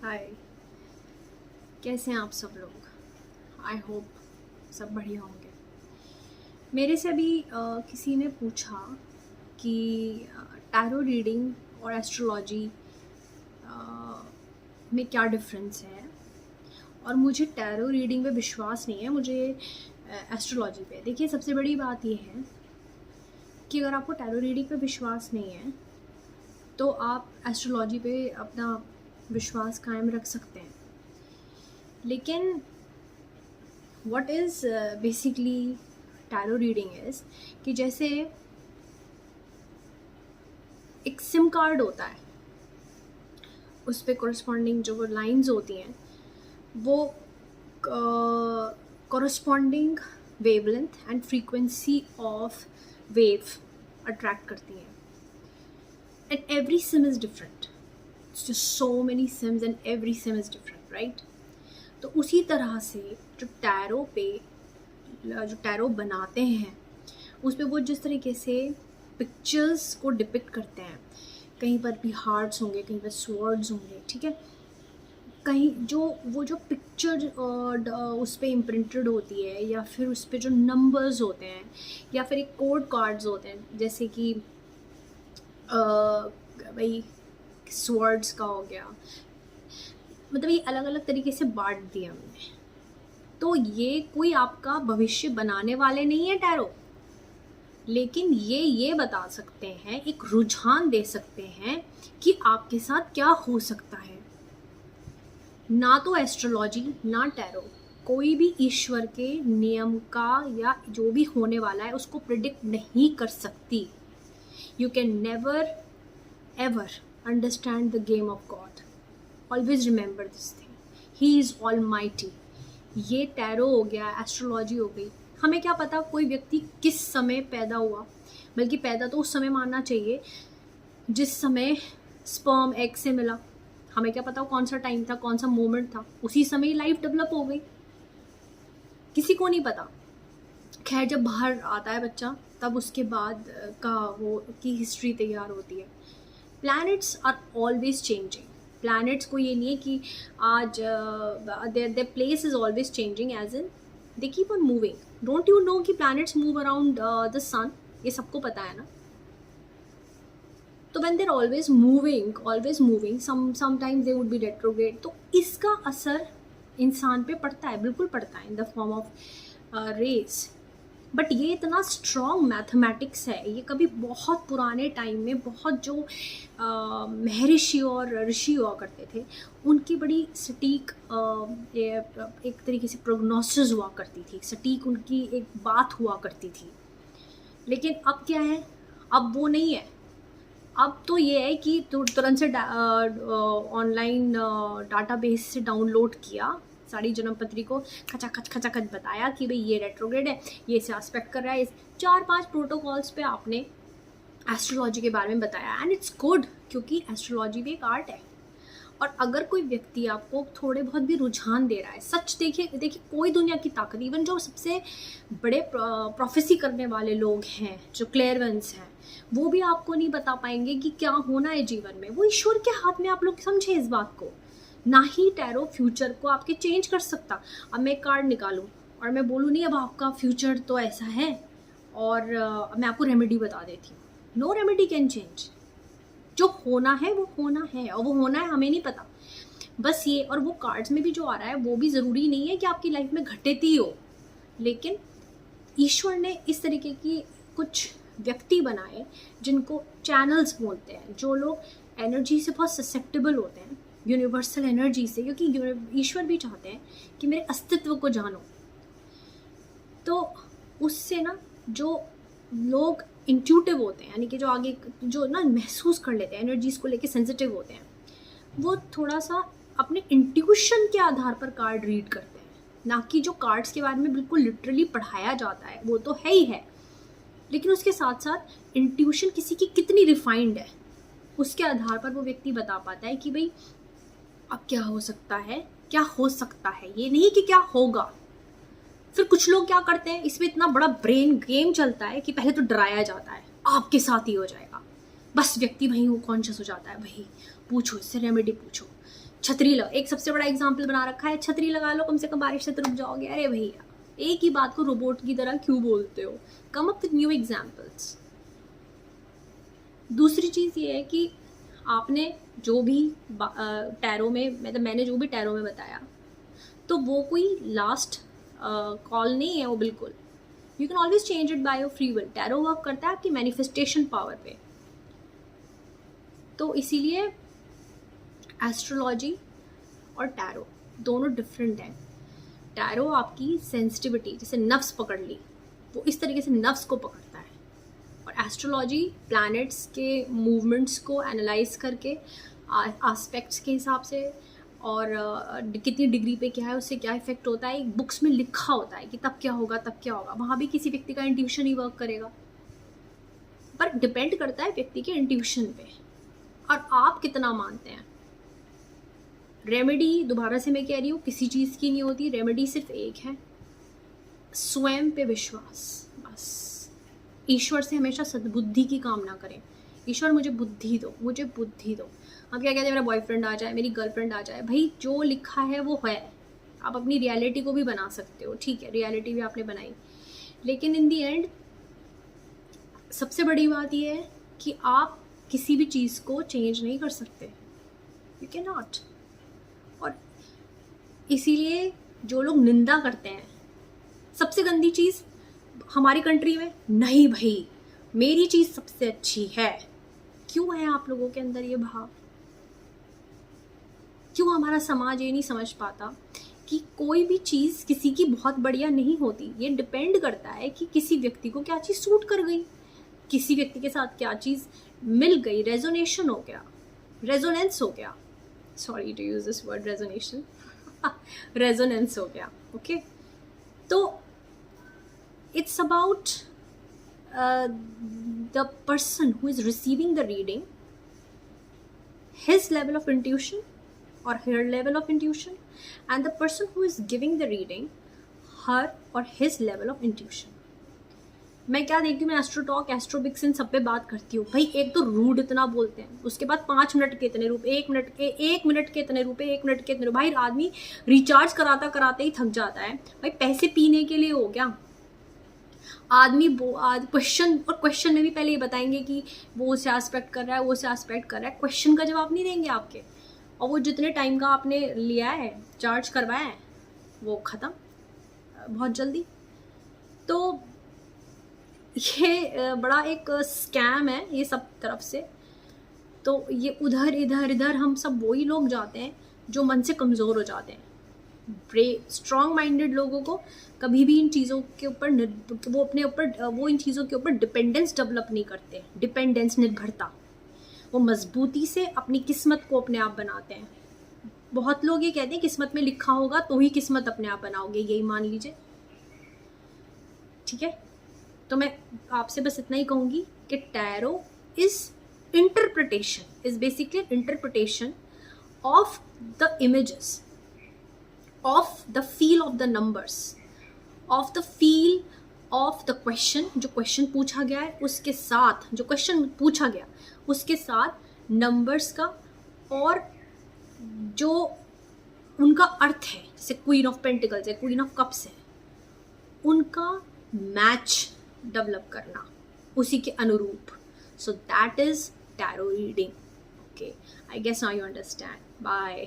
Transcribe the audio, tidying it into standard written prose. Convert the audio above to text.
हाय। कैसे हैं आप सब लोग? आई होप सब बढ़िया होंगे। मेरे से अभी किसी ने पूछा कि टैरो रीडिंग और एस्ट्रोलॉजी में क्या डिफरेंस है, और मुझे टैरो रीडिंग पे विश्वास नहीं है, मुझे एस्ट्रोलॉजी पे। देखिए, सबसे बड़ी बात ये है कि अगर आपको टैरो रीडिंग पे विश्वास नहीं है तो आप एस्ट्रोलॉजी पे अपना विश्वास कायम रख सकते हैं। लेकिन what is basically tarot reading is कि जैसे एक सिम कार्ड होता है, उस पर कोरस्पॉन्डिंग जो लाइंस होती हैं वो corresponding wavelength and frequency of wave attract करती हैं। And every SIM is different, it's just so many SIMs and every SIM is different, right? तो उसी तरह से जो टैरो बनाते हैं उस पर वो जिस तरीके से पिक्चर्स को डिपिक्ट करते हैं, कहीं पर भी हार्ट्स होंगे, कहीं पर स्वर्ड्स होंगे, ठीक है, कहीं जो पिक्चर उस पर इम्प्रिंटेड होती है, या फिर उस पर जो नंबर्स होते हैं, या फिर एक कोड कार्ड्स होते हैं, जैसे कि भाई स्वर्ड्स का हो गया, मतलब ये अलग अलग तरीके से बांट दिया हमने। तो ये कोई आपका भविष्य बनाने वाले नहीं है टैरो, लेकिन ये बता सकते हैं, एक रुझान दे सकते हैं कि आपके साथ क्या हो सकता है। ना तो एस्ट्रोलॉजी ना टैरो कोई भी ईश्वर के नियम का या जो भी होने वाला है उसको प्रिडिक्ट नहीं कर सकती। You can never ever understand the game of God. Always remember this thing, he is almighty. ये टैरो हो गया, एस्ट्रोलॉजी हो गई, हमें क्या पता कोई व्यक्ति किस समय पैदा हुआ, बल्कि पैदा तो उस समय मानना चाहिए जिस समय स्पर्म एग से मिला। हमें क्या पता कौन सा टाइम था, कौन सा मोमेंट था, उसी समय ही लाइफ डेवलप हो गई, किसी को नहीं पता। खैर, जब बाहर आता है बच्चा तब उसके बाद का वो की हिस्ट्री तैयार होती है। Planets are always changing. Planets को ये नहीं है कि आज their place is always changing, as in they keep on moving. Don't you know कि planets move around the sun? ये सबको पता है ना। तो when there always moving sometimes they would be retrograde. तो इसका असर इंसान पे पड़ता है, बिल्कुल पड़ता है, in the form of rays. But ये इतना स्ट्रॉन्ग मैथमेटिक्स है, ये कभी बहुत पुराने टाइम में बहुत जो महर्षि और ऋषि हुआ करते थे उनकी बड़ी सटीक एक तरीके से प्रोग्नोसिस हुआ करती थी, सटीक उनकी एक बात हुआ करती थी। लेकिन अब क्या है? अब वो नहीं है। अब तो ये है कि तुरंत से ऑनलाइन डाटाबेस से डाउनलोड किया, सारी जन्मपत्री को खचाखच बताया कि भाई ये रेट्रोग्रेड है, ये से एस्पेक्ट कर रहा है, 4-5 प्रोटोकॉल्स पे आपने एस्ट्रोलॉजी के बारे में बताया। एंड इट्स गुड, क्योंकि एस्ट्रोलॉजी भी एक आर्ट है। और अगर कोई व्यक्ति आपको थोड़े बहुत भी रुझान दे रहा है, सच देखिए कोई दुनिया की ताकत, इवन जो सबसे बड़े प्रोफेसी करने वाले लोग हैं, जो क्लेयरवेंस हैं, वो भी आपको नहीं बता पाएंगे कि क्या होना है जीवन में। वो ईश्वर के हाथ में, आप लोग समझे इस बात को। ना ही टैरो फ्यूचर को आपके चेंज कर सकता। अब मैं कार्ड निकालूं और मैं बोलूँ नहीं अब आपका फ्यूचर तो ऐसा है, और मैं आपको रेमेडी बता देती हूँ। No remedy can change. जो होना है वो होना है, और वो होना है हमें नहीं पता, बस ये। और वो कार्ड्स में भी जो आ रहा है वो भी ज़रूरी नहीं है कि आपकी लाइफ में घटित ही हो, लेकिन ईश्वर ने इस तरीके की कुछ व्यक्ति बनाए जिनको चैनल्स बोलते हैं, जो लोग एनर्जी से बहुत ससेप्टेबल होते हैं, यूनिवर्सल एनर्जी से, क्योंकि ईश्वर भी चाहते हैं कि मेरे अस्तित्व को जानो। तो उससे ना जो लोग इंट्यूटिव होते हैं, यानी कि जो आगे जो ना महसूस कर लेते हैं, एनर्जीज को लेके सेंसिटिव होते हैं, वो थोड़ा सा अपने इंट्यूशन के आधार पर कार्ड रीड करते हैं, ना कि जो कार्ड्स के बारे में बिल्कुल लिटरली पढ़ाया जाता है, वो तो है ही है, लेकिन उसके साथ साथ इंट्यूशन किसी की कितनी रिफाइंड है, उसके आधार पर वो व्यक्ति बता पाता है कि भाई अब क्या हो सकता है, क्या हो सकता है, ये नहीं कि क्या होगा। फिर कुछ लोग क्या करते हैं, इसमें इतना बड़ा ब्रेन गेम चलता है कि पहले तो डराया जाता है आपके साथ ही हो जाएगा, बस व्यक्ति वहीं वो कॉन्शियस हो जाता है, भाई पूछो इससे रेमेडी पूछो, छतरी लगा, एक सबसे बड़ा एग्जाम्पल बना रखा है, छतरी लगा लो कम से कम बारिश से तो रुक जाओगे। अरे भैया एक ही बात को रोबोट की तरह क्यों बोलते हो? Come up with new examples. दूसरी चीज़ ये है कि आपने जो भी टैरो में, मतलब मैंने जो भी टैरो में बताया, तो वो कोई लास्ट कॉल नहीं है वो बिल्कुल। You can always change it by your free will. Tarot work करता है आपकी मैनिफेस्टेशन पावर पे। तो इसीलिए एस्ट्रोलॉजी और टैरो दोनों डिफरेंट हैं। टैरो आपकी सेंसिटिविटी, जैसे नफ्स पकड़ ली, वो इस तरीके से नफ्स को पकड़ता है, और एस्ट्रोलॉजी प्लैनेट्स के मूवमेंट्स को एनालाइज करके एस्पेक्ट्स के हिसाब से, और कितनी डिग्री पे क्या है, उससे क्या इफेक्ट होता है, एक बुक्स में लिखा होता है कि तब क्या होगा तब क्या होगा। वहाँ भी किसी व्यक्ति का इंट्यूशन ही वर्क करेगा, पर डिपेंड करता है व्यक्ति के इंट्यूशन पे और आप कितना मानते हैं। रेमेडी, दोबारा से मैं कह रही हूँ, किसी चीज़ की नहीं होती। रेमेडी सिर्फ एक है, स्वयं पे विश्वास। बस ईश्वर से हमेशा सद्बुद्धि की कामना करें। ईश्वर मुझे बुद्धि दो, मुझे बुद्धि दो। आप क्या कहते हैं, मेरा बॉयफ्रेंड आ जाए, मेरी गर्लफ्रेंड आ जाए। भाई जो लिखा है वो है। आप अपनी रियलिटी को भी बना सकते हो, ठीक है, रियलिटी भी आपने बनाई, लेकिन इन दी एंड सबसे बड़ी बात यह है कि आप किसी भी चीज़ को चेंज नहीं कर सकते। You can not. और इसीलिए जो लोग निंदा करते हैं, सबसे गंदी चीज़ हमारी कंट्री में, नहीं भाई मेरी चीज़ सबसे अच्छी है। क्यों है आप लोगों के अंदर ये भाव? क्यों हमारा समाज ये नहीं समझ पाता कि कोई भी चीज़ किसी की बहुत बढ़िया नहीं होती। ये डिपेंड करता है कि किसी व्यक्ति को क्या चीज़ सूट कर गई, किसी व्यक्ति के साथ क्या चीज़ मिल गई, रेजोनेशन हो गया, रेजोनेंस हो गया, sorry to use this word resonation, resonance हो गया। ओके, तो it's about the person who is receiving the reading, his level of intuition or her level of intuition, and the person who is giving the reading, her or his level of intuition. मैं क्या देखती हूँ, मैं AstroTalk, एस्ट्रोबिक्स, इन सब पे बात करती हूँ। भाई एक तो रूड इतना बोलते हैं, उसके बाद 5 मिनट के इतने रुपए, 1 मिनट के, 1 मिनट के इतने रुपए, 1 मिनट के इतने रुपए। भाई आदमी रिचार्ज कराता कराते ही थक जाता है। भाई पैसे पीने के लिए हो क्या आदमी? क्वेश्चन, और क्वेश्चन में भी पहले ये बताएंगे कि वो उसे एस्पेक्ट कर रहा है, वो उसे एस्पेक्ट कर रहा है, क्वेश्चन का जवाब नहीं देंगे आपके, और वो जितने टाइम का आपने लिया है, चार्ज करवाया है, वो ख़त्म बहुत जल्दी। तो ये बड़ा एक स्कैम है ये सब तरफ से। तो ये उधर इधर इधर हम सब वही लोग जाते हैं जो मन से कमज़ोर हो जाते हैं। स्ट्रॉन्ग माइंडेड लोगों को कभी भी इन चीज़ों के ऊपर वो अपने ऊपर वो इन चीज़ों के ऊपर डिपेंडेंस डेवलप नहीं करते। डिपेंडेंस, निर्भरता, वो मजबूती से अपनी किस्मत को अपने आप बनाते हैं। बहुत लोग ये कहते हैं किस्मत में लिखा होगा तो ही किस्मत अपने आप बनाओगे, यही मान लीजिए, ठीक है। तो मैं आपसे बस इतना ही कहूँगी कि tarot is interpretation, is basically interpretation of the images, of the feel of the numbers, of the feel of the question. जो क्वेश्चन पूछा गया है उसके साथ, जो क्वेश्चन पूछा गया उसके साथ नंबर्स का, और जो उनका अर्थ है, जैसे क्वीन ऑफ पेंटिकल्स है, क्वीन ऑफ कप्स है, उनका मैच डेवलप करना उसी के अनुरूप। So that is tarot reading. Okay, I guess now you understand. Bye.